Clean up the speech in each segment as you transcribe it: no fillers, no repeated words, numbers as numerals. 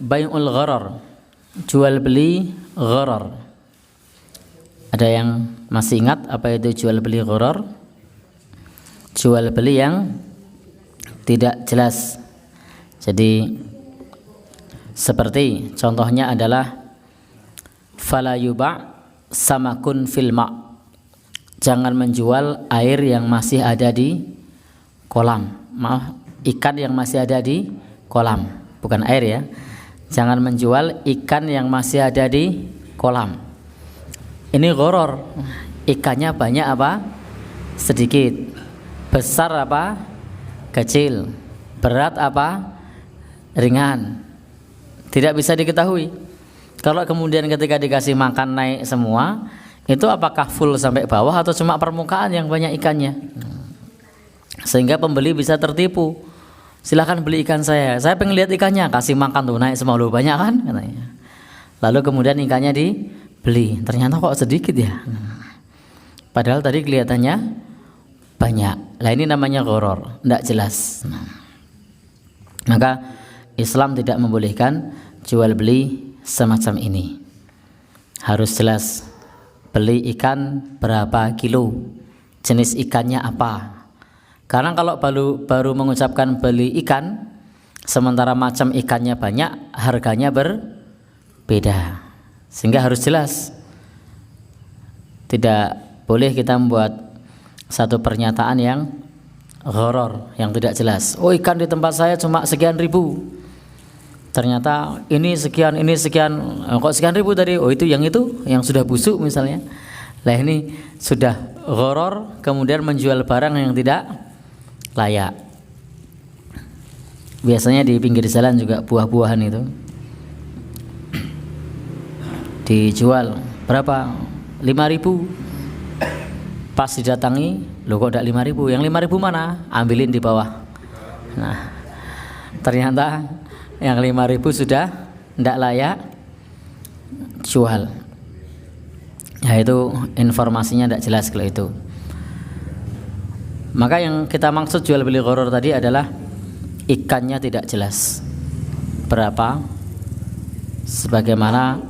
bai'ul gharar, jual beli gharar. Ada yang masih ingat apa itu jual beli gharar? Jual beli yang tidak jelas. Jadi seperti contohnya adalah fala yuba' samakun fil ma'. Jangan menjual air yang masih ada di kolam. Maaf, ikan yang masih ada di kolam, bukan air ya. Jangan menjual ikan yang masih ada di kolam. Ini gharar. Ikannya banyak apa? Sedikit. Besar apa? Kecil. Berat apa? Ringan. Tidak bisa diketahui. Kalau kemudian ketika dikasih makan naik semua, itu apakah full sampai bawah atau cuma permukaan yang banyak ikannya? Sehingga pembeli bisa tertipu. Silakan beli ikan saya pengen lihat ikannya, kasih makan tuh naik semua, lu banyak kan katanya. Lalu kemudian ikannya dibeli, ternyata kok sedikit ya. Padahal tadi kelihatannya banyak. Lah ini namanya gharar, tidak jelas. Maka Islam tidak membolehkan jual beli semacam ini. Harus jelas. Beli ikan berapa kilo, jenis ikannya apa. Karena kalau baru mengucapkan beli ikan, sementara macam ikannya banyak, harganya berbeda. Sehingga harus jelas. Tidak boleh kita membuat satu pernyataan yang gharar, yang tidak jelas. Oh, ikan di tempat saya cuma sekian ribu. Ternyata ini sekian, kok sekian ribu tadi? Oh, itu yang sudah busuk misalnya. Lah ini sudah gharar, kemudian menjual barang yang tidak layak. Biasanya di pinggir jalan juga buah-buahan itu dijual berapa? 5.000. Pas didatangi, loh kok tidak 5.000? Yang 5.000 mana? Ambilin di bawah. Nah, ternyata yang 5.000 sudah tidak layak jual. Ya itu informasinya tidak jelas kalau itu. Maka yang kita maksud jual beli gharar tadi adalah ikannya tidak jelas berapa, sebagaimana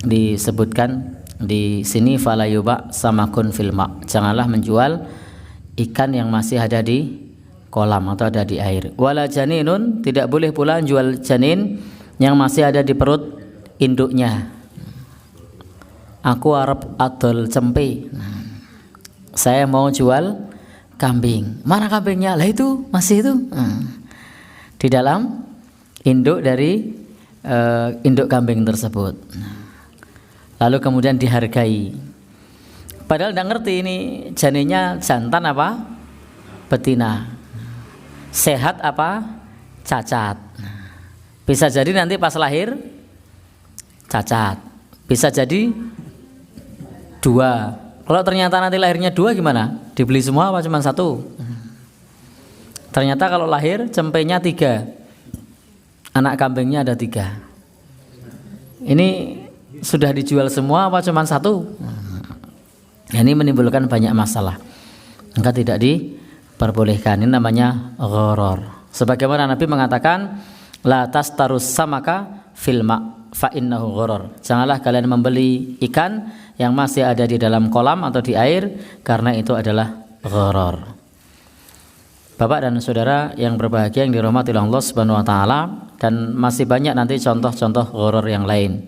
disebutkan di sini fala yuba samakun fil ma'. Janganlah menjual ikan yang masih ada di kolam atau ada di air. Wala janinun, tidak boleh pula jual janin yang masih ada di perut induknya. Aku arep adol cempe. Saya mau jual kambing. Mana kambingnya? Lah itu masih itu. Di dalam induk dari induk kambing tersebut. Lalu kemudian dihargai. Padahal tidak ngerti ini janinnya jantan apa betina, sehat apa cacat. Bisa jadi nanti pas lahir cacat, bisa jadi 2. Kalau ternyata nanti lahirnya 2 gimana? Dibeli semua apa cuma 1? Ternyata kalau lahir cempenya 3, anak kambingnya ada 3. Ini sudah dijual semua apa cuma 1? Ini menimbulkan banyak masalah. Maka tidak diperbolehkan. Ini namanya gharar. Sebagaimana Nabi mengatakan, la tastarus samaka fil ma' fa innahu gharar. Janganlah kalian membeli ikan yang masih ada di dalam kolam atau di air, karena itu adalah gharar. Bapak dan saudara yang berbahagia yang dirahmati Allah Subhanahu wa taala, dan masih banyak nanti contoh-contoh gharar yang lain.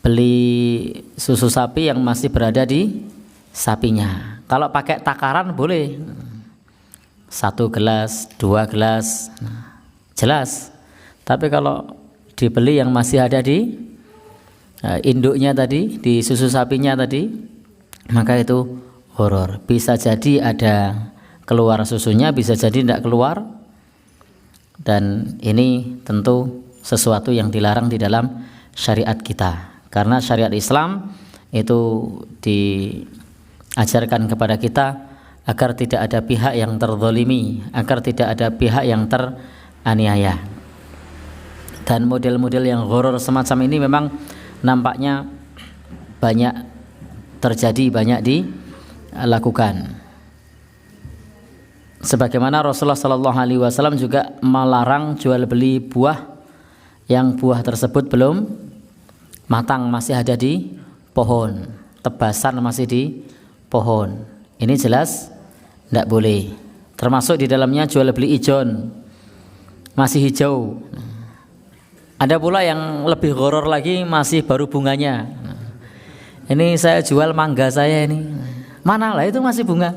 Beli susu sapi yang masih berada di sapinya. Kalau pakai takaran boleh. 1 gelas, 2 gelas. Jelas. Tapi kalau dibeli yang masih ada di induknya tadi, di susu sapinya tadi, maka itu gharar. Bisa jadi ada keluar susunya, bisa jadi tidak keluar. Dan ini tentu sesuatu yang dilarang di dalam syariat kita. Karena syariat Islam itu diajarkan kepada kita agar tidak ada pihak yang terzalimi, agar tidak ada pihak yang teraniaya. Dan model-model yang gharar semacam ini memang nampaknya banyak terjadi, banyak dilakukan. Sebagaimana Rasulullah SAW juga melarang jual beli buah yang buah tersebut belum matang, masih ada di pohon, tebasan masih di pohon. Ini jelas tidak boleh. Termasuk di dalamnya jual beli ijon, masih hijau. Ada pula yang lebih horor lagi, masih baru bunganya. Ini saya jual mangga saya ini, mana lah itu masih bunga.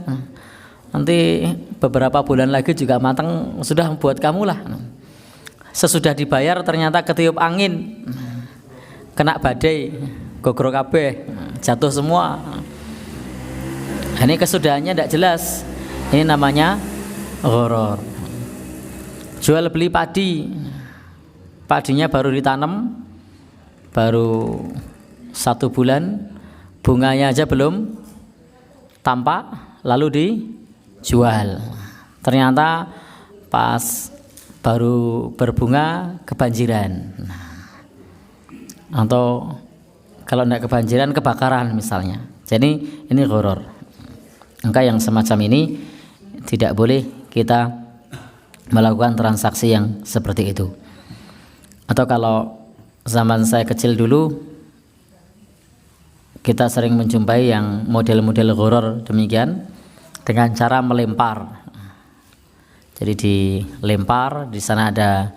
Nanti beberapa bulan lagi juga matang, sudah buat kamu lah. Sesudah dibayar ternyata ketiup angin, kena badai, gogro kabeh, jatuh semua. Ini kesudahannya tidak jelas. Ini namanya horor. Jual beli padi, padinya baru ditanam, baru 1 bulan, bunganya aja belum tampak, lalu dijual. Ternyata pas baru berbunga kebanjiran, atau kalau tidak kebanjiran kebakaran misalnya. Jadi ini horor. Maka yang semacam ini tidak boleh kita melakukan transaksi yang seperti itu. Atau kalau zaman saya kecil dulu, kita sering menjumpai yang model-model horor demikian dengan cara melempar. Jadi dilempar, di sana ada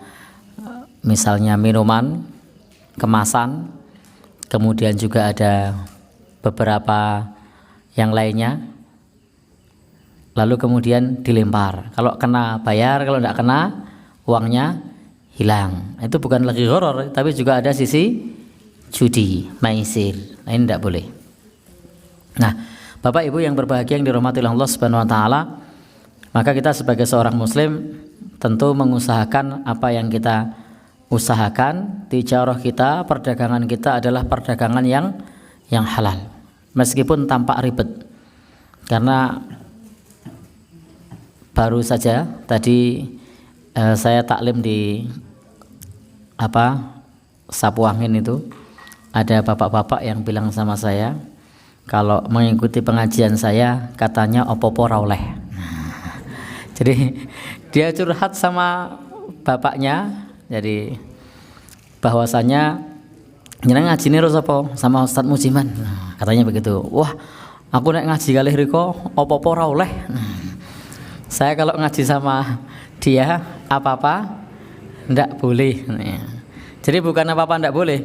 misalnya minuman, kemasan, kemudian juga ada beberapa yang lainnya, lalu kemudian dilempar. Kalau kena bayar, kalau tidak kena uangnya hilang. Itu bukan lagi horor, tapi juga ada sisi judi, maisir. Nah, ini tidak boleh. Nah, Bapak Ibu yang berbahagia yang dirahmati Allah Subhanahu wa taala, maka kita sebagai seorang muslim tentu mengusahakan apa yang kita usahakan, tijarah kita, perdagangan kita adalah perdagangan yang halal, meskipun tampak ribet. Karena baru saja tadi saya taklim di Sapu Angin itu, ada bapak-bapak yang bilang sama saya, kalau mengikuti pengajian saya katanya opo-opo ra oleh. Jadi dia curhat sama bapaknya, jadi bahwasanya nyeneng ngaji niro sapa sama Ustadz Mujiman. Nah, katanya begitu. Wah, aku nek ngaji kalih riko opo-opo ra oleh. Saya kalau ngaji sama dia apa-apa ndak boleh. Jadi bukan apa-apa ndak boleh.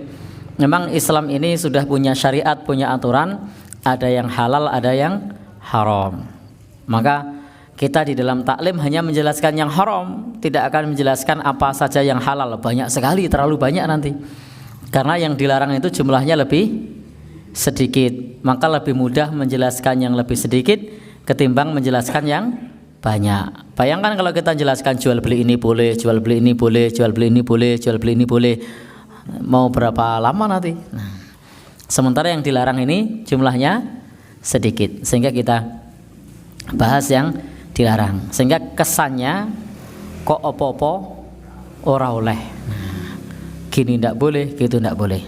Memang Islam ini sudah punya syariat, punya aturan, ada yang halal, ada yang haram. Maka kita di dalam taklim hanya menjelaskan yang haram, tidak akan menjelaskan apa saja yang halal. Banyak sekali, terlalu banyak nanti. Karena yang dilarang itu jumlahnya lebih sedikit. Maka lebih mudah menjelaskan yang lebih sedikit ketimbang menjelaskan yang banyak. Bayangkan kalau kita jelaskan jual beli ini boleh, jual beli ini boleh, jual beli ini boleh, jual beli ini boleh, mau berapa lama nanti? Nah, sementara yang dilarang ini jumlahnya sedikit, sehingga kita bahas yang dilarang, sehingga kesannya kok opo-opo ora oleh. Nah, gini ndak boleh, gitu ndak boleh.